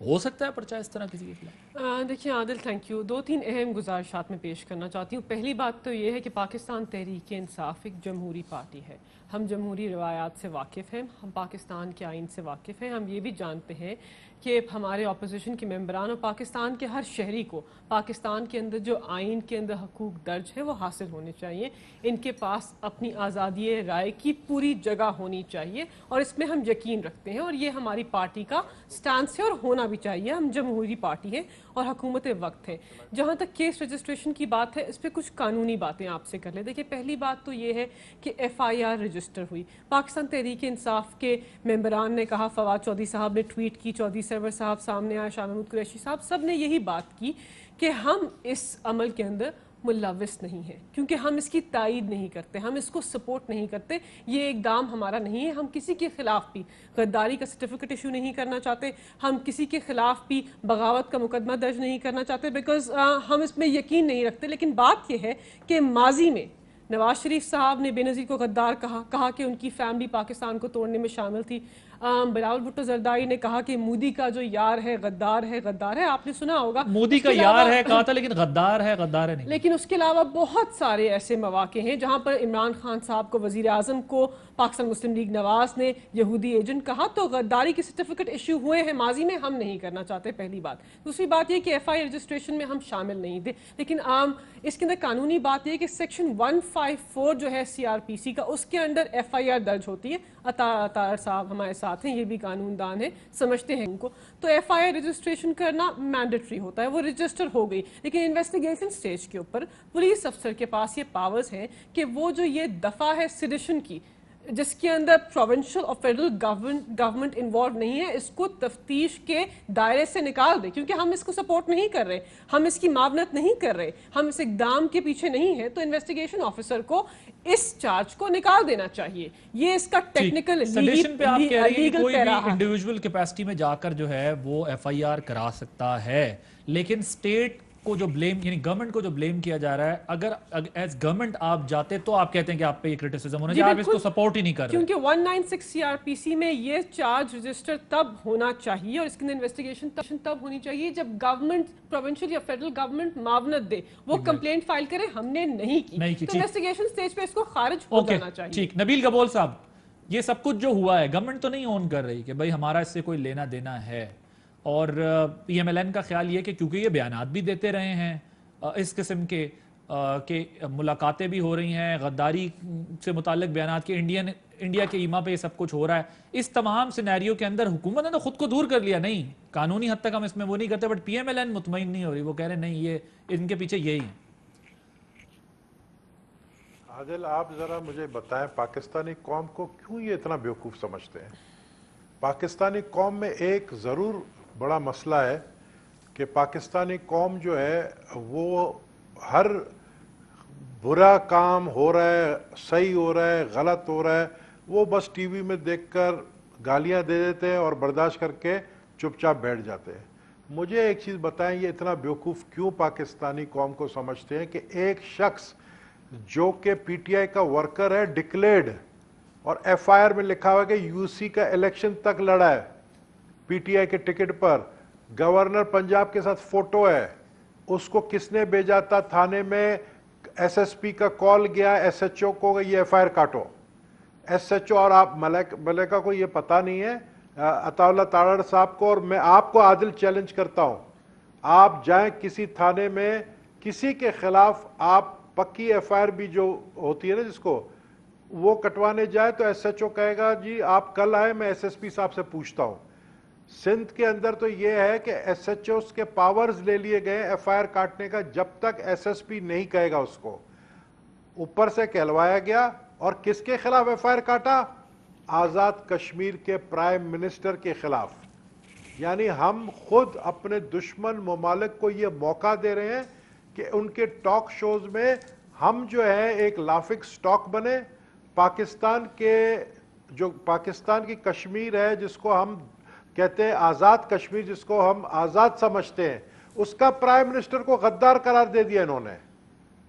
ہو سکتا ہے پرچہ اس طرح کسی کے خلاف؟ دیکھیں عادل، تھینک یو. 2-3 اہم گزارشات میں پیش کرنا چاہتی ہوں. پہلی بات تو یہ ہے کہ پاکستان تحریک انصاف ایک جمہوری پارٹی ہے. ہم جمہوری روایات سے واقف ہیں، ہم پاکستان کے آئین سے واقف ہیں. ہم یہ بھی جانتے ہیں کہ ہمارے اپوزیشن کے ممبران اور پاکستان کے ہر شہری کو پاکستان کے اندر جو آئین کے اندر حقوق درج ہے وہ حاصل ہونے چاہیے. ان کے پاس اپنی آزادی رائے کی پوری جگہ ہونی چاہیے اور اس میں ہم یقین رکھتے ہیں اور یہ ہماری پارٹی کا سٹانس ہے اور ہونا بھی چاہیے. ہم جمہوری پارٹی ہیں اور حکومت وقت ہے. جہاں تک کیس رجسٹریشن کی بات ہے، اس پہ کچھ قانونی باتیں آپ سے کر لیں. دیکھیں پہلی بات تو یہ ہے کہ FIR رجسٹر ہوئی. پاکستان تحریک انصاف کے ممبران نے کہا، فواد چودھری صاحب نے ٹویٹ کی، چودھری سرور صاحب سامنے آیا، شاہ محمود قریشی صاحب، سب نے یہی بات کی کہ ہم اس عمل کے اندر ملوث نہیں ہے کیونکہ ہم اس کی تائید نہیں کرتے، ہم اس کو سپورٹ نہیں کرتے. یہ اقدام ہمارا نہیں ہے. ہم کسی کے خلاف بھی غداری کا سرٹیفکیٹ ایشو نہیں کرنا چاہتے، ہم کسی کے خلاف بھی بغاوت کا مقدمہ درج نہیں کرنا چاہتے، بیکاز ہم اس میں یقین نہیں رکھتے. لیکن بات یہ ہے کہ ماضی میں نواز شریف صاحب نے بے نظیر کو غدار کہا کہ ان کی فیملی پاکستان کو توڑنے میں شامل تھی. بلاول بھٹو زرداری نے کہا کہ مودی کا جو یار ہے غدار ہے، غدار ہے. آپ نے سنا ہوگا مودی کا یار ہے کہا تھا، لیکن غدار ہے نہیں. لیکن اس کے علاوہ بہت سارے ایسے مواقع ہیں جہاں پر عمران خان صاحب کو، وزیر اعظم کو پاکستان مسلم لیگ نواز نے یہودی ایجنٹ کہا. تو غداری کے سرٹیفکیٹ ایشو ہوئے ہیں ماضی میں، ہم نہیں کرنا چاہتے. پہلی بات. دوسری بات یہ کہ FIR رجسٹریشن میں ہم شامل نہیں تھے. لیکن اس کے اندر قانونی بات یہ کہ سیکشن 154 جو ہے CRPC کا، اس کے اندر FIR درج ہوتی ہے. اطہر صاحب ہمارے ساتھ ہیں، یہ بھی قانون دان ہیں، سمجھتے ہیں ان کو. تو FIR رجسٹریشن کرنا مینڈیٹری ہوتا ہے، وہ رجسٹر ہو گئی. لیکن انویسٹیگیشن سٹیج کے اوپر پولیس افسر کے پاس یہ پاورز ہیں کہ وہ جو یہ دفعہ ہے سیڈیشن کی، جس کے اندر پروونشل اور فیڈرل گورنمنٹ انوالو نہیں ہے، اس کو تفتیش کے دائرے سے نکال دے. کیونکہ ہم اس کو سپورٹ نہیں کر رہے، ہم اس کی معاونت نہیں کر رہے، ہم اس اقدام کے پیچھے نہیں ہیں. تو انویسٹیگیشن آفیسر کو اس چارج کو نکال دینا چاہیے. یہ اس کا ٹیکنیکل سیڈیشن پہ آپ کہہ رہے ہیں کہ کوئی بھی انڈیویجول کیپیسٹی میں جا کر جو ہے وہ FIR کرا سکتا ہے، لیکن سٹیٹ کو جو بلیم، یعنی گورنمنٹ کو جو بلیم کیا جا رہا ہے، اگر ایز گورنمنٹ آپ جاتے تو آپ کہتے ہیں کہ آپ پہ یہ کرٹیسزم ہونا چاہیے، آپ اس کو سپورٹ ہی نہیں کر رہے. کیونکہ 196 CRPC میں یہ چارج رجسٹر تب ہونا چاہیے اور اس کے اندر انویسٹیگیشن تب ہونی چاہیے جب گورنمنٹ پروونشل یا فیڈرل گورنمنٹ معاونت دے، وہ کمپلینٹ فائل کرے. ہم نے نہیں کی تو انویسٹیگیشن سٹیج پہ اس کو خارج ہو جانا چاہیے. ٹھیک. نبیل گبول صاحب، یہ سب کچھ جو ہوا ہے گورنمنٹ تو نہیں اون کر رہی کہ بھائی ہمارا اس سے کوئی لینا دینا ہے، اور PMLN کا خیال یہ کہ کیونکہ یہ بیانات بھی دیتے رہے ہیں اس قسم کے کہ ملاقاتیں بھی ہو رہی ہیں، غداری سے متعلق بیانات کے انڈیا کے ایما پہ یہ سب کچھ ہو رہا ہے، اس تمام سینیریو کے اندر حکومت نے تو خود کو دور کر لیا. نہیں قانونی حد تک ہم اس میں وہ نہیں کرتے، بٹ PMLN مطمئن نہیں ہو رہی، وہ کہہ رہے ہیں نہیں یہ ان کے پیچھے یہی ہیں. عادل آپ ذرا مجھے بتائیں پاکستانی قوم کو کیوں یہ اتنا بیوقوف سمجھتے ہیں؟ پاکستانی قوم میں ایک ضرور بڑا مسئلہ ہے کہ پاکستانی قوم جو ہے وہ ہر برا کام ہو رہا ہے، صحیح ہو رہا ہے، غلط ہو رہا ہے، وہ بس ٹی وی میں دیکھ کر گالیاں دے دیتے ہیں اور برداشت کر کے چپ چاپ بیٹھ جاتے ہیں. مجھے ایک چیز بتائیں، یہ اتنا بیوقوف کیوں پاکستانی قوم کو سمجھتے ہیں کہ ایک شخص جو کہ PTI کا ورکر ہے ڈکلیئرڈ اور FIR میں لکھا ہوا ہے کہ UC کا الیکشن تک لڑا ہے PTI کے ٹکٹ پر، گورنر پنجاب کے ساتھ فوٹو ہے، اس کو کس نے بھیجا تھا تھانے میں SSP کا کال گیا SHO کو یہ FIR کاٹو. SHO اور آپ ملکہ کو یہ پتہ نہیں ہے، عطا اللہ تاڑڑ صاحب کو. اور میں آپ کو عادل چیلنج کرتا ہوں، آپ جائیں کسی تھانے میں کسی کے خلاف، آپ پکی FIR بھی جو ہوتی ہے نا جس کو وہ کٹوانے جائے تو SHO کہے گا جی آپ کل آئے میں SSP صاحب سے پوچھتا ہوں. سندھ کے اندر تو یہ ہے کہ SHOs کے پاورز لے لیے گئے FIR کاٹنے کا، جب تک SSP نہیں کہے گا اس کو. اوپر سے کہلوایا گیا اور کس کے خلاف FIR کاٹا؟ آزاد کشمیر کے پرائم منسٹر کے خلاف. یعنی ہم خود اپنے دشمن ممالک کو یہ موقع دے رہے ہیں کہ ان کے ٹاک شوز میں ہم جو ہے ایک لافک سٹاک بنے. پاکستان کی کشمیر ہے جس کو ہم کہتے ہیں آزاد کشمیر، جس کو ہم آزاد سمجھتے ہیں، اس کا پرائم منسٹر کو غدار قرار دے دیا انہوں نے.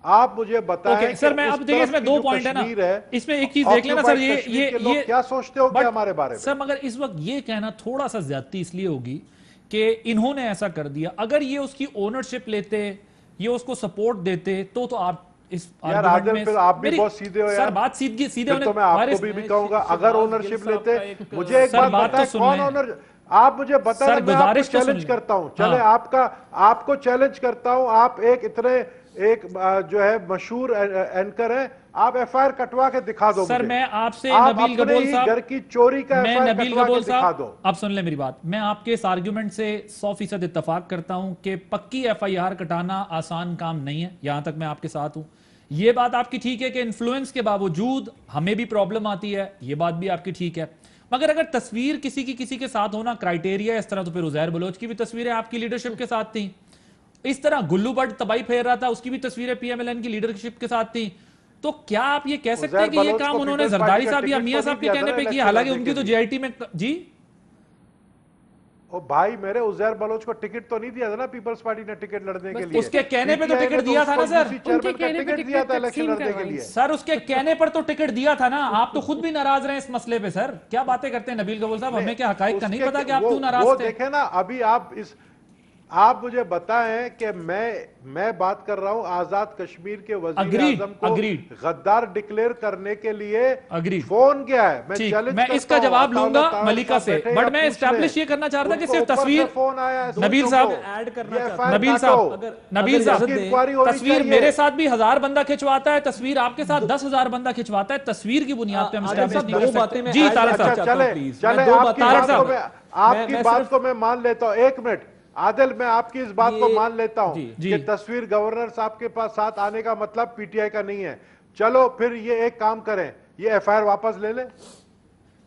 آپ مجھے بتائیں سر، میں اب دیکھیں اس میں دو پوائنٹ ہے نا، اس میں ایک چیز دیکھ لینا سر، یہ کیا سوچتے ہو کہ ہمارے بارے میں؟ سر مگر اس وقت یہ کہنا تھوڑا سا زیادتی اس لیے ہوگی کہ انہوں نے ایسا کر دیا. اگر یہ اس کی اونرشپ لیتے, یہ اس کو سپورٹ دیتے, تو آپ اس یار عادل پھر آپ بھی بہت سیدھے ہو یار. سر بات سیدھے ہونے, تو میں آپ کو بھی کہوں گا اگر اونرشپ لیتے, مجھے ایک بات بتائیں کون اونر, آپ مجھے بتائیں, میں آپ کو چیلنج کرتا ہوں, چلے آپ کو چیلنج کرتا ہوں, آپ ایک جو ہے مشہور اینکر ہے, آپ ایف آئی آر کٹوا کے دکھا دو. سر میں آپ سے آپ نبیل اپنے گبول ہی صاحب, گھر کی چوری کا ایف آئی آر کٹوا کے دکھا دو. اب سن لیں میری بات, میں آپ کے اس آرگیومنٹ سے 100% اتفاق کرتا ہوں کہ پکی ایف آئی آر کٹانا آسان کام نہیں ہے, یہاں تک میں آپ کے ساتھ ہوں. یہ بات آپ کی ٹھیک ہے کہ انفلوئنس کے باوجود ہمیں بھی پرابلم آتی ہے, یہ بات بھی آپ کی ٹھیک ہے. مگر اگر تصویر کسی کے ساتھ ہونا کرائیٹیریا اس طرح, تو پھر عزیر بلوچ کی بھی تصویریں آپ کی لیڈرشپ کے ساتھ تھیں. اس طرح گلو بٹ تباہی پھیر رہا تھا, اس کی بھی تصویریں پی ایم ایل این کی لیڈرشپ کے ساتھ تھیں. تو کیا آپ یہ کہہ سکتے ہیں کہ یہ کام انہوں نے زرداری صاحب یا میاں صاحب کے کہنے پہ کیا, حالانکہ ان کی تو جے آئی ٹی میں, جی او بھائی میرے, عزیر بلوچ کو ٹکٹ تو نہیں دیا تھا نا پیپلز پارٹی نے ٹکٹ لڑنے کے لیے. اس کے کہنے پہ تو ٹکٹ دیا تھا نا سر, ان کے کہنے پہ دیا تھا الیکشن لڑنے کے لیے. سر اس کے کہنے پر تو ٹکٹ دیا تھا نا, آپ تو خود بھی ناراض رہے اس مسئلے پہ. سر کیا باتیں کرتے ہیں نبیل گبول صاحب, ہمیں کیا حقائق کا نہیں پتا کہ آپ کیوں ناراض تھے؟ دیکھیں نا, ابھی آپ مجھے بتائیں کہ میں بات کر رہا ہوں آزاد کشمیر کے وزیر اعظم کو غدار ڈکلیئر کرنے کے لیے فون کیا ہے. میں اس کا جواب لوں گا ملکہ سے, بٹ میں اسٹیبلش یہ کرنا چاہ رہا تھا کہ صرف تصویر, نبیل صاحب تصویر میرے ساتھ بھی 1000 بندہ کھچواتا ہے, تصویر آپ کے ساتھ 10,000 بندہ کھچواتا ہے, تصویر کی بنیاد پہ ہم اسٹیبلش نہیں کر سکتے. جی طارق صاحب, آپ کی بات کو میں مان لیتا ہوں, 1 منٹ عادل, میں آپ کی اس بات کو مان لیتا ہوں کہ تصویر گورنر صاحب کے پاس ساتھ آنے کا مطلب پی ٹی آئی کا نہیں ہے. چلو پھر یہ ایک کام کریں, یہ ایف آئی آر واپس لے لیں.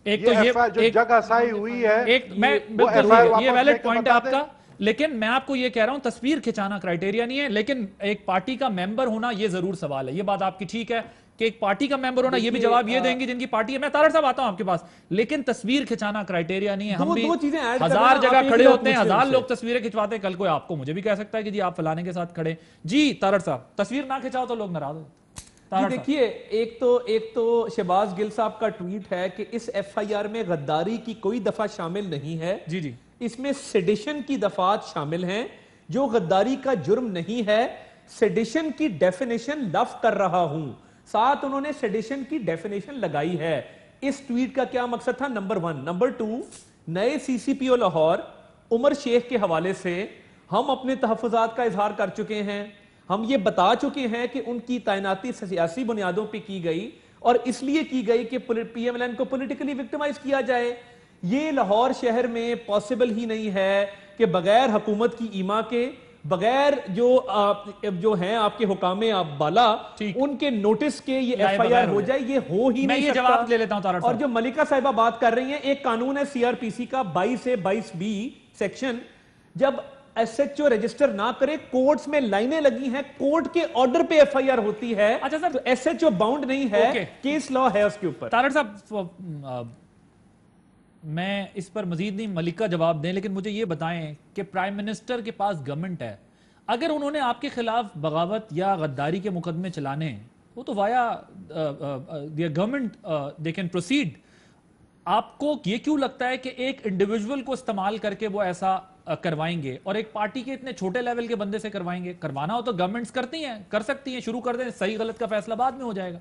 ایک تو جو جگ ہسائی ہوئی ہے, یہ ویلڈ پوائنٹ ہے آپ کا, لیکن میں آپ کو یہ کہہ رہا ہوں تصویر کھچانا کرائیٹیریا نہیں ہے, لیکن ایک پارٹی کا ممبر ہونا یہ ضرور سوال ہے. یہ بات آپ کی ٹھیک ہے کہ ایک پارٹی کا ممبر ہونا, یہ بھی جواب یہ دیں گے جن کی پارٹی ہے. میں طارق صاحب آتا ہوں آپ کے پاس, لیکن تصویر کھچانا کرائیٹیریا نہیں ہے. ہم بھی 1000 جگہ کھڑے ہوتے ہیں, 1000 لوگ تصویریں کھچواتے ہیں, کل کوئی آپ کو مجھے بھی کہہ سکتا ہے کہ جی آپ فلانے کے ساتھ کھڑے. جی طارق صاحب, تصویر نہ کھچاؤ تو لوگ ناراض ہیں. دیکھیے, ایک تو شہباز گل صاحب کا ٹویٹ ہے کہ اس ایف آئی آر میں غداری کی کوئی دفعہ شامل نہیں ہے. جی اس میں سیڈیشن کی دفعات شامل ہیں, جو غداری کا جرم نہیں ہے. سیڈیشن کی ڈیفینیشن لف کر رہا ہوں, ساتھ انہوں نے سیڈیشن کی ڈیفینیشن لگائی ہے. اس ٹویٹ کا کیا مقصد تھا؟ نمبر 1. نمبر 2, نئے سی سی پی او لاہور عمر شیخ کے حوالے سے ہم اپنے تحفظات کا اظہار کر چکے ہیں. ہم یہ بتا چکے ہیں کہ ان کی تعیناتی سیاسی بنیادوں پہ کی گئی, اور اس لیے کی گئی کہ پی ایم ایل این کو پولیٹیکلی وکٹمائز کیا جائے. یہ لاہور شہر میں پاسبل ہی نہیں ہے کہ بغیر حکومت کی ایما کے, بغیر جو ہیں آپ کے حکام بالا ان کے نوٹس کے یہ ایف آئی آر ہو جائے. یہ ہو ہی نہیں سکتا. جواب لے لیتا ہوں. اور جو ملکہ صاحبہ بات کر رہی ہیں, ایک قانون ہے سی آر پی سی کا 22 سے 22B سیکشن, جب ایس ایچ او رجسٹر نہ کرے, کورٹس میں لائنیں لگی ہیں, کورٹ کے آرڈر پہ ایف آئی آر ہوتی ہے. اچھا سر, تو ایس ایچ او باؤنڈ نہیں ہے, کیس لا ہے اس کے اوپر. طارق صاحب میں اس پر مزید نہیں, ملکہ جواب دیں, لیکن مجھے یہ بتائیں کہ پرائم منسٹر کے پاس گورنمنٹ ہے, اگر انہوں نے آپ کے خلاف بغاوت یا غداری کے مقدمے چلانے ہیں, وہ تو وایا گورنمنٹ دے کین پروسیڈ. آپ کو یہ کیوں لگتا ہے کہ ایک انڈیویجول کو استعمال کر کے وہ ایسا کروائیں گے, اور ایک پارٹی کے اتنے چھوٹے لیول کے بندے سے کروائیں گے؟ کروانا ہو تو گورنمنٹس کرتی ہیں, کر سکتی ہیں, شروع کر دیں, صحیح غلط کا فیصلہ بعد میں ہو جائے گا.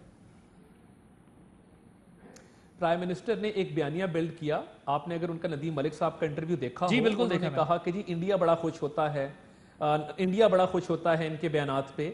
پرائم منسٹر نے ایک بیانیہ بلڈ کیا, آپ نے اگر ان کا ندیم ملک صاحب کا انٹرویو دیکھا, جی بالکل انہوں نے کہا کہ جی انڈیا بڑا خوش ہوتا ہے, انڈیا بڑا خوش ہوتا ہے ان کے بیانات پہ.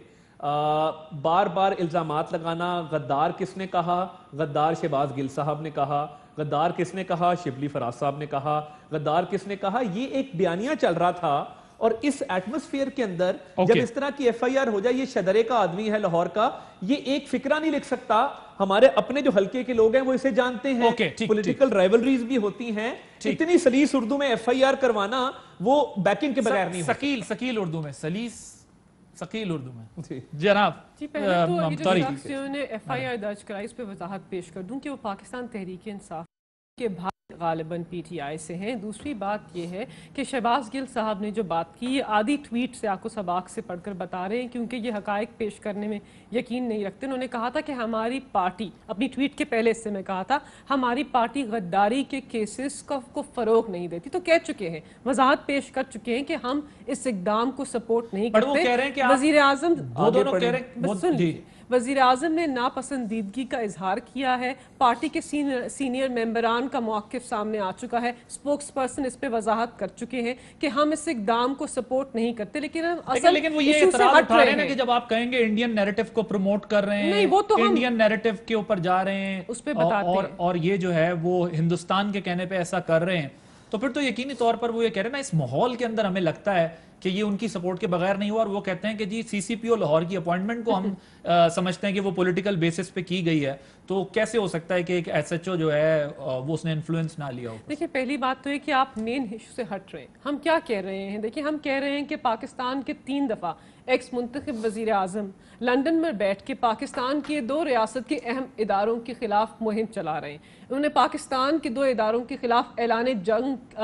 بار بار الزامات لگانا, غدار کس نے کہا؟ غدار شہباز گل صاحب نے کہا. غدار کس نے کہا؟ شبلی فراز صاحب نے کہا. غدار کس نے کہا؟ یہ ایک بیانیہ چل رہا تھا, اور اس ایٹماسفیئر کے اندر جب اس طرح کی ایف آئی آر ہو جائے, یہ شدرے کا آدمی ہے لاہور کا, یہ ایک فکرہ نہیں لکھ سکتا. ہمارے اپنے جو حلقے کے لوگ ہیں وہ اسے جانتے ہیں, پولیٹیکل رائیولریز بھی ہوتی ہیں. اتنی سلیس اردو میں ایف آئی آر کروانا وہ بیکنگ کے بغیر نہیں ہوتا. سکیل اردو میں, سکیل اردو میں. جناب جی پہلے تو یہ جو ایف آئی آر درج کرائی, اس پہ وضاحت پیش کر دوں کہ وہ پاکستان تحریک انصاف کے غالباً پی ٹی آئی سے ہیں. دوسری بات یہ ہے کہ شہباز گل صاحب نے جو بات کی یہ آدھی ٹویٹ سے آپ کو سباق سے پڑھ کر بتا رہے ہیں کیونکہ یہ حقائق پیش کرنے میں یقین نہیں رکھتے. انہوں نے کہا تھا کہ ہماری پارٹی, اپنی ٹویٹ کے پہلے حصے میں کہا تھا ہماری پارٹی غداری کے کیسز کو فروغ نہیں دیتی. تو کہہ چکے ہیں, وضاحت پیش کر چکے ہیں کہ ہم اس اقدام کو سپورٹ نہیں کرتے. وزیر اعظم وزیر اعظم نے ناپسندیدگی کا اظہار کیا ہے. پارٹی کے سینئر ممبران کا موقف سامنے آ چکا ہے. اسپوکس پرسن اس پہ وضاحت کر چکے ہیں کہ ہم اس اقدام کو سپورٹ نہیں کرتے. لیکن وہ یہ اعتراض اٹھا رہے ہیں کہ جب آپ کہیں گے انڈین نیریٹو کو پروموٹ کر رہے ہیں, انڈین نیریٹو کے اوپر جا رہے ہیں اس پہ بتاتے ہیں, اور یہ جو ہے وہ ہندوستان کے کہنے پہ ایسا کر رہے ہیں, تو پھر تو یقینی طور پر وہ یہ کہہ رہے ہیں نا, اس ماحول کے اندر ہمیں لگتا ہے کہ یہ ان کی سپورٹ کے بغیر نہیں ہوا. اور وہ کہتے ہیں کہ جی سی سی پی او لاہور کی اپوائنٹمنٹ کو ہم سمجھتے ہیں کہ وہ پولیٹیکل بیسس پہ کی گئی ہے. تو کیسے ہو سکتا ہے کہ ایک ایس ایچ او جو ہے وہ اس نے انفلوئنس نہ لیا ہو؟ دیکھیں پہلی بات تو ہے کہ آپ مین ایشو سے ہٹ رہے ہیں. ہم کیا کہہ رہے ہیں؟ دیکھیں ہم کہہ رہے ہیں کہ پاکستان کے 3 دفعہ ایکس منتخب وزیر اعظم لنڈن میں بیٹھ کے پاکستان کے 2 ریاست کے اہم اداروں کے خلاف مہم چلا رہے ہیں. انہوں نے پاکستان کے 2 اداروں کے خلاف اعلان جنگ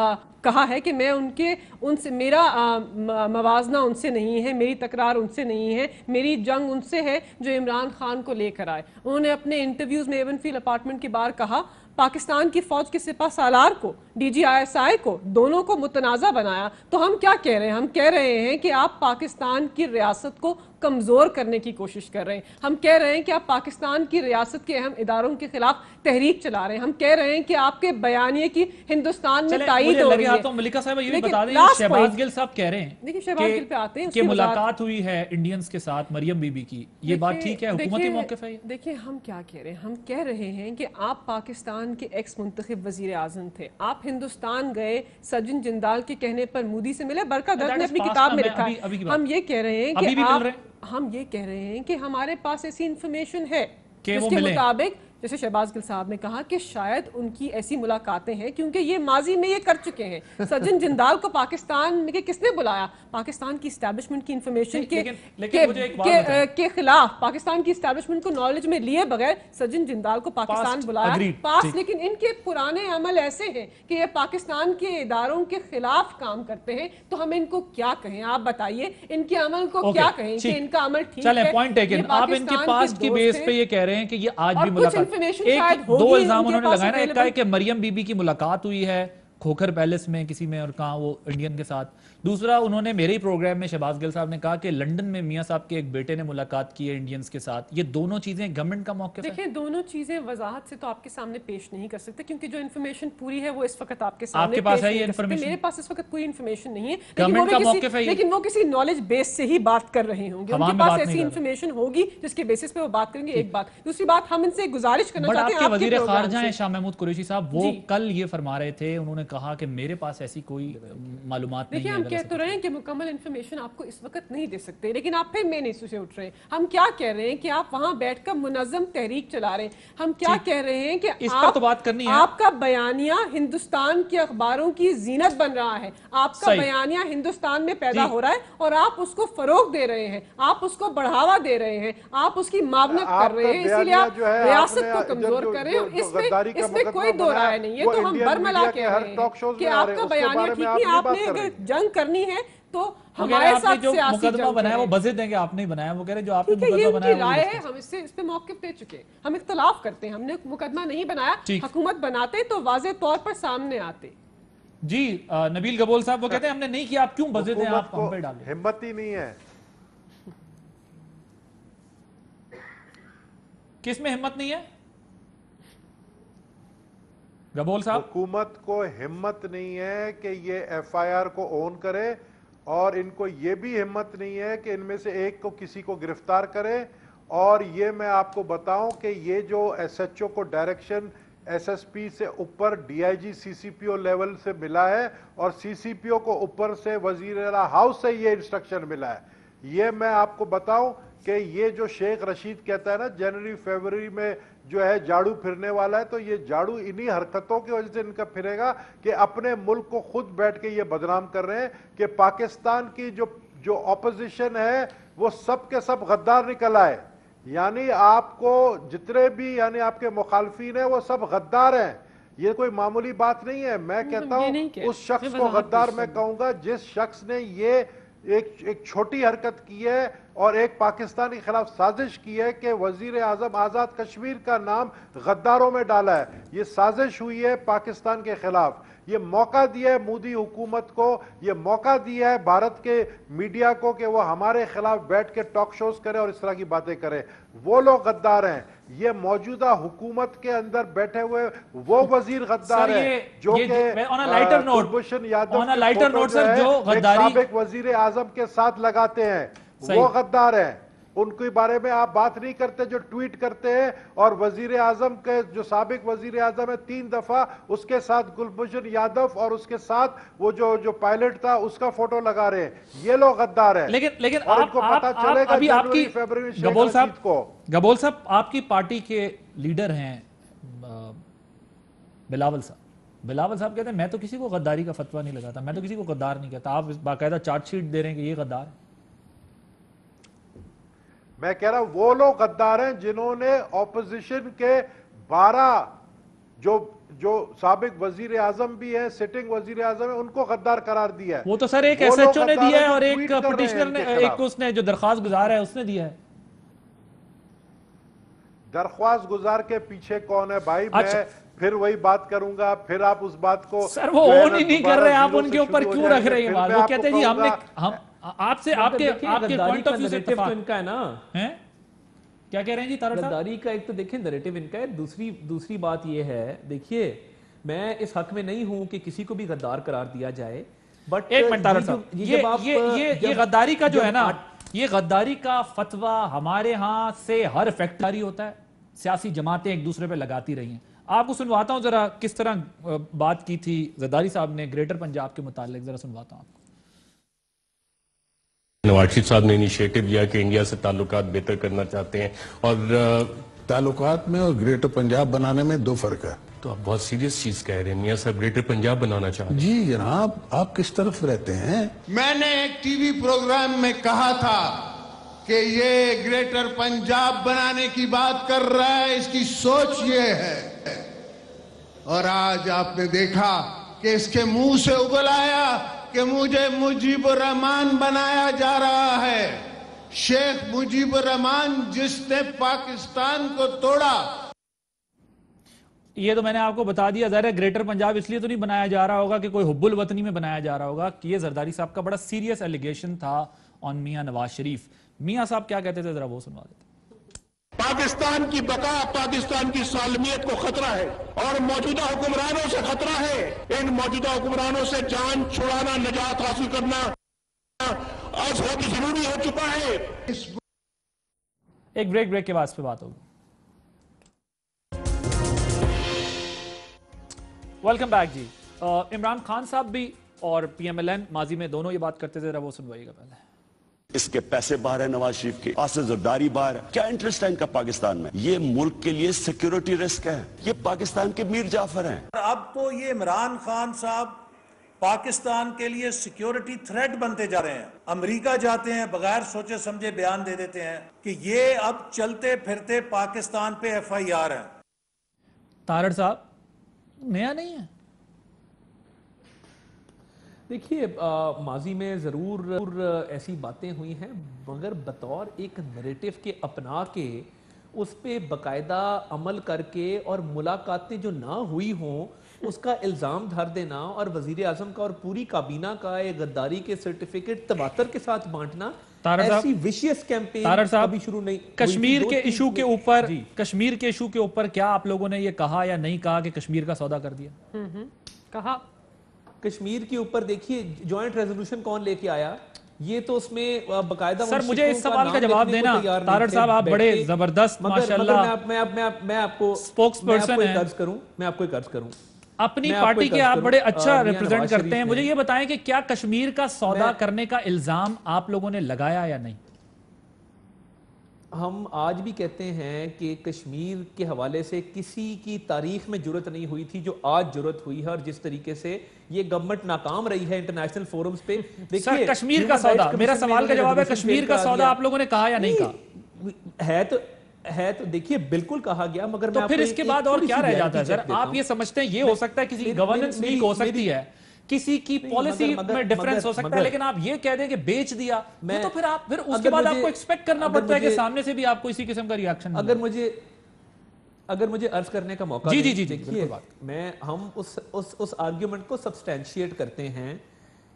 کہا ہے کہ میں ان سے میرا موازنہ ان سے نہیں ہے, میری تکرار ان سے نہیں ہے, میری جنگ ان سے ہے جو عمران خان کو لے کر آئے. انہوں نے اپنے انٹرویوز میں ایون فیلڈ اپارٹمنٹ کے باہر کہا پاکستان کی فوج کے سپہ سالار کو, D G I S I کو, دونوں کو متنازع بنایا. تو ہم کیا کہہ رہے ہیں؟ ہم کہہ رہے ہیں کہ آپ پاکستان کی ریاست کو کمزور کرنے کی کوشش کر رہے ہیں. ہم کہہ رہے ہیں کہ آپ پاکستان کی ریاست کے اہم اداروں کے خلاف تحریک چلا رہے ہیں. ہم کہہ رہے ہیں کہ آپ کے بیانیے کی ہندوستان میں تائید ہو رہی ہے. ملکہ صاحبہ یہ بھی بتا دیں, شہباز گل صاحب کہہ رہے ہیں کہ ملاقات ہوئی ہے انڈینز کے ساتھ مریم بی بی کی, یہ بات ٹھیک ہے؟ حکومتی موقف ہے یہ؟ دیکھیں ہم کیا کہہ رہے ہیں, ہم کہہ رہے ہیں کہ آپ پاکستان کے ایکس منتخب وزیر اعظم تھے, آپ ہندوستان گئے, سجن جندال کے کہنے پر مودی سے ملے. برکہ درد نے اپنی کتاب میں لکھا ہے. ہم یہ کہہ رہے ہیں کہ ہم یہ کہہ رہے ہیں کہ ہمارے پاس ایسی انفارمیشن ہے جس کے مطابق, جیسے شہباز گل صاحب نے کہا کہ شاید ان کی ایسی ملاقاتیں ہیں کیونکہ یہ ماضی میں یہ کر چکے ہیں. سجن جندال کو پاکستان میں کس نے بلایا؟ پاکستان کی اسٹیبلشمنٹ کی انفارمیشن کے خلاف, پاکستان کی اسٹیبلشمنٹ کو نالج میں لیے بغیر سجن جندال کو پاکستان بلایا پاس. لیکن ان کے پرانے عمل ایسے ہیں کہ یہ پاکستان کے اداروں کے خلاف کام کرتے ہیں. تو ہم ان کو کیا کہیں؟ آپ بتائیے ان کے عمل کو کیا کہیں کہ ان کا عمل ٹھیک ہے؟ چلیں پوائنٹ ٹیکن. آپ ان کے پاس کی بیس پہ یہ کہہ رہے ہیں کہ یہ آج بھی ملاقات, 2 الزام انہوں نے لگائے نا. ایک کہا ہے کہ مریم بی بی کی ملاقات ہوئی ہے کھوکھر پیلس میں کسی میں, اور کہاں وہ انڈین کے ساتھ. دوسرا انہوں نے میرے ہی پروگرام میں شہباز گل صاحب نے کہا کہ لنڈن میں میاں صاحب کے ایک بیٹے نے ملاقات کی ہے انڈینز کے ساتھ. یہ دونوں چیزیں گورنمنٹ کا موقف ہے؟ دیکھیں دونوں چیزیں وضاحت سے تو آپ کے سامنے پیش نہیں کر سکتے کیونکہ جو انفارمیشن پوری ہے وہ اس وقت آپ کے سامنے پیش نہیں کر سکتے. میرے پاس اس وقت کوئی انفارمیشن نہیں ہے, لیکن وہ کسی نالج بیس سے ہی بات کر رہے ہوں گے. ان کے پاس ایسی انفارمیشن ہوگی جس کے بیسس پہ وہ بات کریں گے. ایک بات. دوسری بات, ہم ان سے گزارش کرنا چاہتے ہیں, آپ کے وزیر خارجہ ہیں شاہ محمود قریشی صاحب, وہ کل یہ فرما رہے تھے, انہوں نے کہا کہ میرے پاس ایسی کوئی معلومات نہیں ہے. دیکھیں ہم کہہ تو رہے ہیں کہ مکمل انفارمیشن آپ کو اس وقت نہیں دے سکتے, لیکن آپ پھر مین ایشو سے اٹھ رہے ہیں. ہم کیا کہہ رہے ہیں کہ آپ وہاں بیٹھ کر منظم تحریک چلا رہے ہیں. ہم کیا کہہ رہے ہیں کہ آپ کا بیانیہ ہندوستان کے اخباروں کی زینت بن رہا ہے, آپ کا بیانیہ ہندوستان میں پیدا ہو رہا ہے اور آپ اس کو فروغ دے رہے ہیں, آپ اس کو بڑھاوا دے رہے ہیں, آپ اس کی معاونت کر رہے ہیں, اسی لیے آپ ریاست کو کمزور کر رہے ہیں. اس میں کوئی دو رائے نہیں ہے. تو ہم برملا کہہ رہے ہیں کہ آپ کا بیانیہ ٹھیک نہیں. آپ نے اگر جنگ کرنی ہے تو ہمارے ساتھ جو سیاسی مقدمہ بنایا وہ بزد ہیں کہ آپ نہیں بنایا, وہ کہہ رہے جو آپ نے مقدمہ بنایا یہ رائے ہے. ہم اس پہ موقف دے چکے ہیں, ہم اختلاف کرتے ہیں. ہم نے مقدمہ نہیں بنایا, حکومت بناتے تو واضح طور پر سامنے آتے. جی نبیل گبول صاحب وہ کہتے ہیں ہم نے نہیں کیا, آپ کیوں بزد ہیں, آپ ہم پہ ڈالیں. ہمت ہی نہیں ہے. کس میں ہمت نہیں ہے گبول صاحب؟ حکومت کو ہمت نہیں ہے کہ یہ ایف آئی آر کو اون کرے, اور ان کو یہ بھی ہمت نہیں ہے کہ ان میں سے ایک کو کسی کو گرفتار کرے. اور یہ میں آپ کو بتاؤں کہ یہ جو ایس ایچ او کو ڈائریکشن ایس ایس پی سے اوپر D I G C C P O level سے ملا ہے, اور سی سی پی او کو اوپر سے وزیر اعلیٰ ہاؤس سے یہ انسٹرکشن ملا ہے. یہ میں آپ کو بتاؤں کہ یہ جو شیخ رشید کہتا ہے نا جنوری فیبروری میں جو ہے جھاڑو پھرنے والا ہے, تو یہ جھاڑو انہی حرکتوں کی وجہ سے ان کا پھرے گا کہ اپنے ملک کو خود بیٹھ کے یہ بدنام کر رہے ہیں کہ پاکستان کی جو اپوزیشن ہے وہ سب کے سب غدار نکل آئے. یعنی آپ کو جتنے بھی یعنی آپ کے مخالفین ہیں وہ سب غدار ہیں. یہ کوئی معمولی بات نہیں ہے. میں کہتا ہوں اس شخص کو غدار میں کہوں گا جس شخص نے یہ ایک چھوٹی حرکت کی ہے اور ایک پاکستان کے خلاف سازش کی ہے کہ وزیر اعظم آزاد کشمیر کا نام غداروں میں ڈالا ہے. یہ سازش ہوئی ہے پاکستان کے خلاف. یہ موقع دیا ہے مودی حکومت کو, یہ موقع دیا ہے بھارت کے میڈیا کو کہ وہ ہمارے خلاف بیٹھ کے ٹاک شوز کرے اور اس طرح کی باتیں کرے. وہ لوگ غدار ہیں. یہ موجودہ حکومت کے اندر بیٹھے ہوئے وہ وزیر غدار ہیں جو کہ کلبھوشن یادو کے فوٹو جو ہے ایک سابق وزیر اعظم کے ساتھ لگاتے ہیں, وہ غدار ہیں. ان کے بارے میں آپ بات نہیں کرتے جو ٹویٹ کرتے ہیں, اور وزیر اعظم کے جو سابق وزیر اعظم ہے 3 دفعہ اس کے ساتھ کلبھوشن یادو اور اس کے ساتھ وہ جو پائلٹ تھا اس کا فوٹو لگا رہے ہیں. یہ لوگ غدار ہیں. لیکن اور ان کو پتا چلے گا جنوری فیبروری گبول صاحب آپ کی پارٹی کے لیڈر ہیں بلاول صاحب. بلاول صاحب کہتے ہیں میں تو کسی کو غداری کا فتویٰ نہیں لگاتا, میں تو کسی کو غدار نہیں کہتا. آپ باقاعدہ چارج شیٹ دے رہے ہیں کہ یہ غدار ہے. میں کہہ رہا ہوں وہ لوگ غدار ہیں جنہوں نے اپوزیشن کے 12 جو سابق وزیر اعظم بھی ہیں, سٹنگ وزیر اعظم ہیں, ان کو غدار قرار دیا ہے. وہ تو سر ایک ایس ایچ او نے دیا ہے اور ایک پٹیشنر نے, ایک اس نے جو درخواست گزار ہے اس نے دیا ہے. درخواست گزار کے پیچھے کون ہے بھائی؟ میں پھر وہی بات کروں گا, پھر آپ اس بات کو سر وہ اون ہی نہیں کر رہے, آپ ان کے اوپر کیوں رکھ رہے ہیں بات؟ وہ کہتے ہیں جی ہم نے آپ سے آپ کے پوائنٹ آف ویو سے اتفاق ان کا ہے نا. کیا کہہ رہے ہیں جی تارڑ صاحب؟ غداری کا ایک تو دیکھیں نریٹو ان کا ہے, دوسری بات یہ ہے دیکھیے میں اس حق میں نہیں ہوں کہ کسی کو بھی غدار قرار دیا جائے, بٹ ایک منٹ تارڑ صاحب, یہ غداری کا جو ہے نا, یہ غداری کا فتویٰ ہمارے ہاں سے ہر فیکٹری ہوتا ہے, سیاسی جماعتیں ایک دوسرے پہ لگاتی رہی ہیں. آپ کو سنواتا ہوں ذرا کس طرح بات کی تھی زرداری صاحب نے گریٹر پنجاب کے متعلق, ذرا سنواتا ہوں آپ کو. نواز شریف صاحب نے انیشیٹو لیا کہ انڈیا سے تعلقات بہتر کرنا چاہتے ہیں, اور تعلقات میں اور گریٹر پنجاب بنانے میں 2 فرق ہے. تو آپ بہت سیریس چیز کہہ رہے ہیں, میاں صاحب گریٹر پنجاب بنانا چاہتے ہیں. جی جناب, آپ کس طرف رہتے ہیں؟ میں نے ایک ٹی وی پروگرام میں کہا تھا کہ یہ گریٹر پنجاب بنانے کی بات کر رہا ہے, اس کی سوچ یہ ہے, اور آج آپ نے دیکھا کہ اس کے منہ سے اگل آیا کہ مجھے مجیب الرحمان بنایا جا رہا ہے. شیخ مجیب الرحمان جس نے پاکستان کو توڑا. یہ تو میں نے آپ کو بتا دیا, ظاہر ہے گریٹر پنجاب اس لیے تو نہیں بنایا جا رہا ہوگا کہ کوئی حب الوطنی میں بنایا جا رہا ہوگا, کہ یہ زرداری صاحب کا بڑا سیریس ایلیگیشن تھا آن میاں نواز شریف. میاں صاحب کیا کہتے تھے ذرا وہ سنوا دیتے. پاکستان کی بقا, پاکستان کی سالمیت کو خطرہ ہے, اور موجودہ حکمرانوں سے خطرہ ہے. ان موجودہ حکمرانوں سے جان چھڑانا, نجات حاصل کرنا آج بہت ضروری ہو چکا ہے. ایک بریک کے بعد اس پہ بات ہوگی. ویلکم بیک جی. عمران خان صاحب بھی اور پی ایم ایل این ماضی میں دونوں یہ بات کرتے تھے, ذرا وہ سنوائیے گا پہلے. اس کے پیسے باہر ہے نواز شریف کے, آصف زرداری باہر ہے. کیا انٹرسٹ ہے ان کا پاکستان میں؟ یہ ملک کے لیے سیکیورٹی رسک ہے. یہ پاکستان کے میر جعفر ہیں. اب تو یہ عمران خان صاحب پاکستان کے لیے سیکیورٹی تھریٹ بنتے جا رہے ہیں. امریکہ جاتے ہیں, بغیر سوچے سمجھے بیان دے دیتے ہیں کہ یہ اب چلتے پھرتے پاکستان پہ FIR ہے. تارڑ صاحب نیا نہیں ہے. دیکھیے ماضی میں ضرور ایسی باتیں ہوئی ہیں, مگر بطور ایک نریٹو کے اپنا کے اس پہ باقاعدہ عمل کر کے اور ملاقاتیں جو نہ ہوئی ہوں اس کا الزام دھر دینا, اور وزیر اعظم کا اور پوری کابینہ کا ایک غداری کے سرٹیفکیٹ تواتر کے ساتھ بانٹنا, ایسی ویشیس کیمپین ابھی شروع نہیں. کشمیر کے ایشو کے اوپر, کشمیر کے ایشو کے اوپر کیا آپ لوگوں نے یہ کہا یا نہیں کہا کہ کشمیر کا سودا کر دیا؟ کہا. کشمیر کے اوپر دیکھیے جوائنٹ ریزولوشن کون لے کے آیا, یہ تو اس میں باقاعدہ. سر مجھے اس سوال کا جواب دینا. تارڑ صاحب آپ بڑے زبردست ماشاءاللہ میں آپ کو سپوکس پرسن ہیں. میں آپ کو ایک عرض کروں, اپنی پارٹی کے آپ بڑے اچھا ریپرزینٹ کرتے ہیں. مجھے یہ بتائیں کہ کیا کشمیر کا سودا کرنے کا الزام آپ لوگوں نے لگایا یا نہیں؟ ہم آج بھی کہتے ہیں کہ کشمیر کے حوالے سے کسی کی تاریخ میں جرت نہیں ہوئی تھی جو آج جرت ہوئی ہے, اور جس طریقے سے یہ گورنمنٹ ناکام رہی ہے انٹرنیشنل فورمز پہ. سر کشمیر کا سودا, میرا سوال کا جواب ہے کشمیر کا سودا آپ لوگوں نے کہا یا نہیں کہا؟ ہے تو ہے تو دیکھیے بالکل کہا گیا، مگر تو پھر اس کے بعد اور کیا رہ جاتا ہے سر؟ آپ یہ سمجھتے ہیں یہ ہو سکتا ہے کسی گورننس ویک ہو سکتی ہے، کسی کی پالیسی میں ڈیفرنس ہو سکتا ہے، لیکن آپ یہ کہہ دیں کہ بیچ دیا تو پھر آپ پھر اس کے بعد آپ کو ایکسپیکٹ کرنا پڑتا ہے کہ سامنے سے بھی آپ کو اسی قسم کا ریاکشن اگر مجھے عرض کرنے کا موقع جی دیکھیے ہم اس آرگیومنٹ کو سبسٹینشیٹ کرتے ہیں.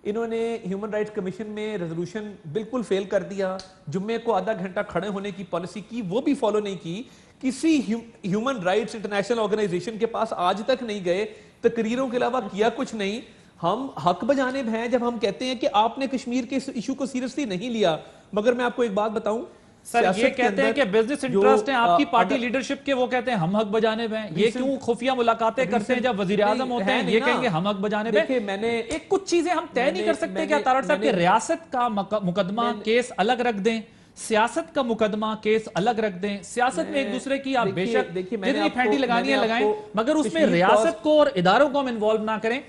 انہوں نے ہیومن رائٹس کمیشن میں ریزولوشن بالکل فیل کر دیا، جمعے کو آدھا گھنٹہ کھڑے ہونے کی پالیسی کی، وہ بھی فالو نہیں کی. کسی ہیومن رائٹس انٹرنیشنل آرگنائزیشن کے پاس آج تک نہیں گئے، تقریروں کے علاوہ کیا کچھ نہیں. ہم حق بجانب ہیں جب ہم کہتے ہیں کہ آپ نے کشمیر کے ایشو کو سیریسلی نہیں لیا. مگر میں آپ کو ایک بات بتاؤں، سر یہ کہتے ہیں کہ بزنس انٹرسٹ ہیں آپ کی پارٹی لیڈرشپ کے، وہ کہتے ہیں ہم حق بجانب ہیں. یہ کیوں خفیہ ملاقاتیں کرتے ہیں جب وزیر اعظم ہوتے ہیں یہ کہیں گے ہم حق بجانب ہیں؟ دیکھیں میں نے ایک کچھ چیزیں ہم طے نہیں کر سکتے کیا تارڑ صاحب کہ ریاست کا مقدمہ کیس الگ رکھ دیں، سیاست کا مقدمہ کیس الگ رکھ دیں؟ سیاست میں ایک دوسرے کی آپ بے شک جتنی پھینٹی لگانی ہے لگائیں، مگر اس میں ریاست کو اور اداروں کو ہم انوالو نہ کریں.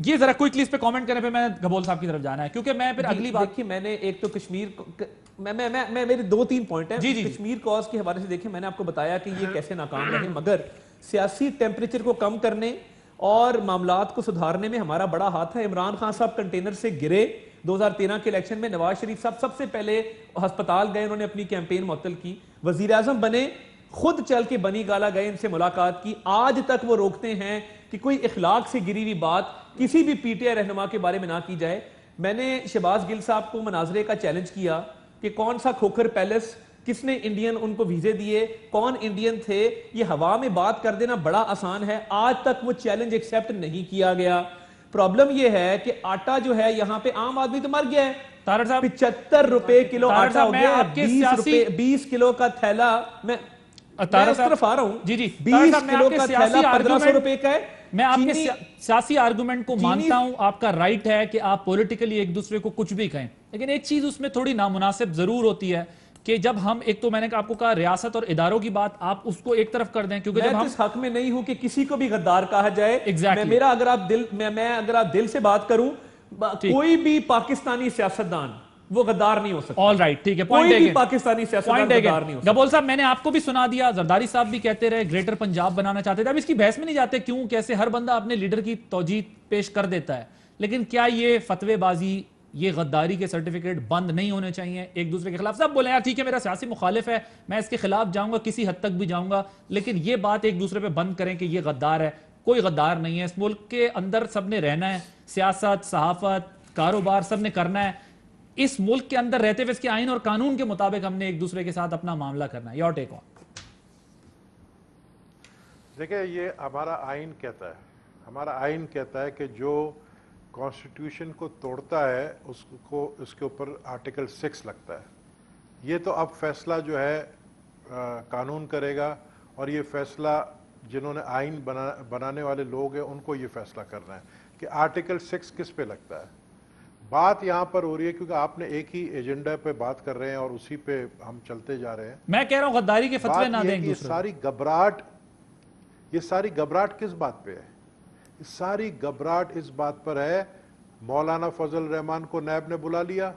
یہ ذرا کوئکلی اس پہ کامنٹ کریں، پھر میں گبول صاحب کی طرف جانا ہے کیونکہ میں پھر اگلی بات. دیکھیں میں نے ایک تو کشمیر میں میرے 2-3 پوائنٹ ہیں. کشمیر کاز کے حوالے سے دیکھیں میں نے آپ کو بتایا کہ یہ کیسے ناکام رہے، مگر سیاسی ٹیمپریچر کو کم کرنے اور معاملات کو سدھارنے میں ہمارا بڑا ہاتھ ہے. عمران خان صاحب کنٹینر سے گرے 2013 کے الیکشن میں، نواز شریف صاحب سب سے پہلے ہسپتال گئے، انہوں نے اپنی کیمپین معطل کی. وزیر اعظم بنے، خود چل کے بنی گالا گئے، ان سے ملاقات کی. آج تک وہ روکتے ہیں کہ کوئی اخلاق سے گری ہوئی بات کسی بھی پی ٹی آئی رہنما کے بارے میں نہ کی جائے. میں نے شہباز گل صاحب کو مناظرے کا چیلنج کیا کہ کون سا کھوکھر پیلس، کس نے انڈین ان کو ویزے دیے، کون انڈین تھے. یہ ہوا میں بات کر دینا بڑا آسان ہے، آج تک وہ چیلنج ایکسیپٹ نہیں کیا گیا. پرابلم یہ ہے کہ آٹا جو ہے یہاں پہ عام آدمی تو مر گیا ہے. 75 روپے کلو آٹا ہو گیا، 20 کلو کا تھیلا. میں اس طرف آ رہا ہوں، 20 کلو کا تھیلا 1500 روپے کا ہے. میں آپ کے سیاسی آرگومنٹ کو مانتا ہوں، آپ کا رائٹ ہے کہ آپ پولیٹیکلی ایک دوسرے کو کچھ بھی کہیں، لیکن ایک چیز اس میں تھوڑی نامناسب ضرور ہوتی ہے کہ جب ہم ایک تو میں نے آپ کو کہا ریاست اور اداروں کی بات، آپ اس کو ایک طرف کر دیں کیونکہ میں اس حق میں نہیں ہوں کہ کسی کو بھی غدار کہا جائے. میرا اگر آپ دل سے بات کروں، کوئی بھی پاکستانی سیاستدان وہ غدار نہیں ہو سکتا. آل رائٹ، ٹھیک ہے، کوئی بھی پاکستانی سیاستدان غدار نہیں ہو سکتا. گبول صاحب میں نے آپ کو بھی سنا دیا، زرداری صاحب بھی کہتے رہے گریٹر پنجاب بنانا چاہتے تھے. اب اس کی بحث میں نہیں جاتے کیوں کیسے ہر بندہ اپنے لیڈر کی توجیہ پیش کر دیتا ہے، لیکن کیا یہ فتوے بازی، یہ غداری کے سرٹیفکیٹ بند نہیں ہونے چاہیے ایک دوسرے کے خلاف؟ سب بولیں یار ٹھیک ہے میرا سیاسی مخالف ہے، میں اس کے خلاف جاؤں گا، کسی حد تک بھی جاؤں گا، لیکن یہ بات ایک دوسرے پہ بند کریں کہ یہ غدار ہے. کوئی غدار نہیں ہے. اس ملک کے اندر سب نے رہنا ہے، سیاست، صحافت، کاروبار سب نے کرنا ہے. اس ملک کے اندر رہتے ہوئے اس کے آئین اور قانون کے مطابق ہم نے ایک دوسرے کے ساتھ اپنا معاملہ کرنا ہے. یور ٹیک آن. دیکھیں یہ ہمارا آئین کہتا ہے، ہمارا آئین کہتا ہے کہ جو کانسٹیٹیوشن کو توڑتا ہے اس کے اوپر آرٹیکل 6 لگتا ہے. یہ تو اب فیصلہ جو ہے قانون کرے گا، اور یہ فیصلہ جنہوں نے آئین بنانے والے لوگ ہیں ان کو یہ فیصلہ کرنا ہے کہ آرٹیکل 6 کس پہ لگتا ہے. بات یہاں پر ہو رہی ہے کیونکہ آپ نے ایک ہی ایجنڈا پہ بات کر رہے ہیں اور اسی پہ ہم چلتے جا رہے ہیں. میں کہہ رہا ہوں غداری کے فتوے نہ دیں. یہ ساری گھبراہٹ کس بات پہ ہے؟ ساری گھبراہٹ اس بات پر ہے، مولانا فضل الرحمان کو نیب نے بلا لیا،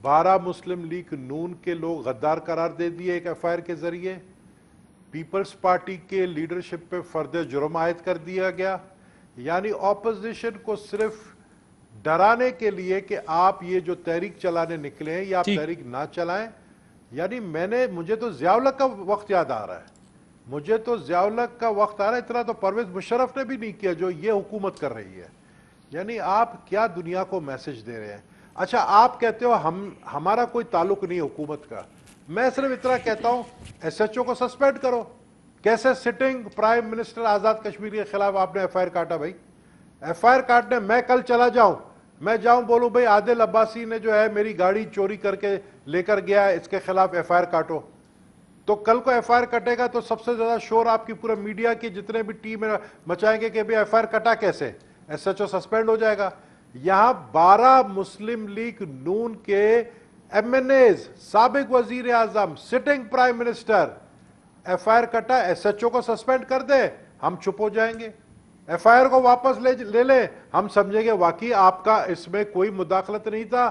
12 مسلم لیگ نون کے لوگ غدار قرار دے دیے ایک ایف آئی آر کے ذریعے، پیپلز پارٹی کے لیڈرشپ پہ فرد جرم عائد کر دیا گیا. یعنی اپوزیشن کو صرف ڈرانے کے لیے کہ آپ یہ جو تحریک چلانے نکلے ہیں یا آپ تحریک نہ چلائیں. یعنی مجھے تو ضیاء الحق کا وقت یاد آ رہا ہے، اتنا تو پرویز مشرف نے بھی نہیں کیا جو یہ حکومت کر رہی ہے. یعنی آپ کیا دنیا کو میسج دے رہے ہیں؟ اچھا آپ کہتے ہو ہمارا کوئی تعلق نہیں حکومت کا. میں صرف اتنا کہتا ہوں ایس ایچ او کو سسپینڈ کرو. کیسے sitting prime minister Azad Kashmir کے خلاف آپ نے ایف آئی آر کاٹا؟ بھائی ایف آئی آر کاٹنے میں کل چلا جاؤں، میں جاؤں بولوں بھائی عادل عباسی نے جو ہے میری گاڑی چوری کر کے لے کر گیا ہے، اس کے خلاف ایف آئی آر کاٹو، تو کل کو ایف آئی آر کٹے گا تو سب سے زیادہ شور آپ کی پورے میڈیا کی جتنے بھی ٹیم مچائیں گے کہ ایف آئی آر کٹا کیسے، ایس ایچ او سسپینڈ ہو جائے گا. یہاں 12 مسلم لیگ نون کے ایم این ایز، سابق وزیر اعظم، sitting prime minister, F I R کٹا، ایس ایچ او کو سسپینڈ کر دے، ہم چپ ہو جائیں گے. ایف آئی آر کو واپس لے لیں، ہم سمجھیں گے واقعی آپ کا اس میں کوئی مداخلت نہیں تھا.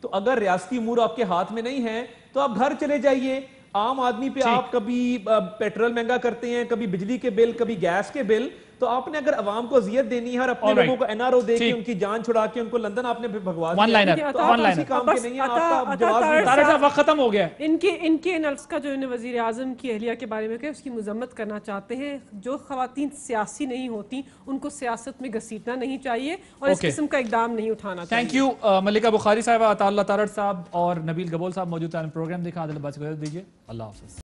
تو اگر ریاستی امور آپ کے ہاتھ میں نہیں ہیں تو آپ گھر چلے جائیے. عام آدمی پہ آپ کبھی پیٹرول مہنگا کرتے ہیں, کبھی بجلی کے بل, کبھی گیس کے بل, تو آپ نے اگر عوام کو اذیت دینی ہے اور اپنے لوگوں کو این آر او دے کے ان کی جان چھڑا کے ان کو لندن آپ نے بھگوا دیا, تو آپ اسی کام کے نہیں ہیں. آپ کا جواب طارق صاحب وقت ختم ہو گیا. ان کے نفس کا جو انہیں وزیر اعظم کی اہلیہ کے بارے میں کہ اس کی مذمت کرنا چاہتے ہیں. جو خواتین سیاسی نہیں ہوتی ان کو سیاست میں گھسیٹنا نہیں چاہیے اور اس قسم کا اقدام نہیں اٹھانا چاہیے. تھینک یو ملکہ بخاری صاحبہ, عطا اللہ طارق صاحب اور نبیل گبول صاحب موجود ہیں. پروگرام دیکھا. عادل عباسی کو دیجیے. اللہ حافظ.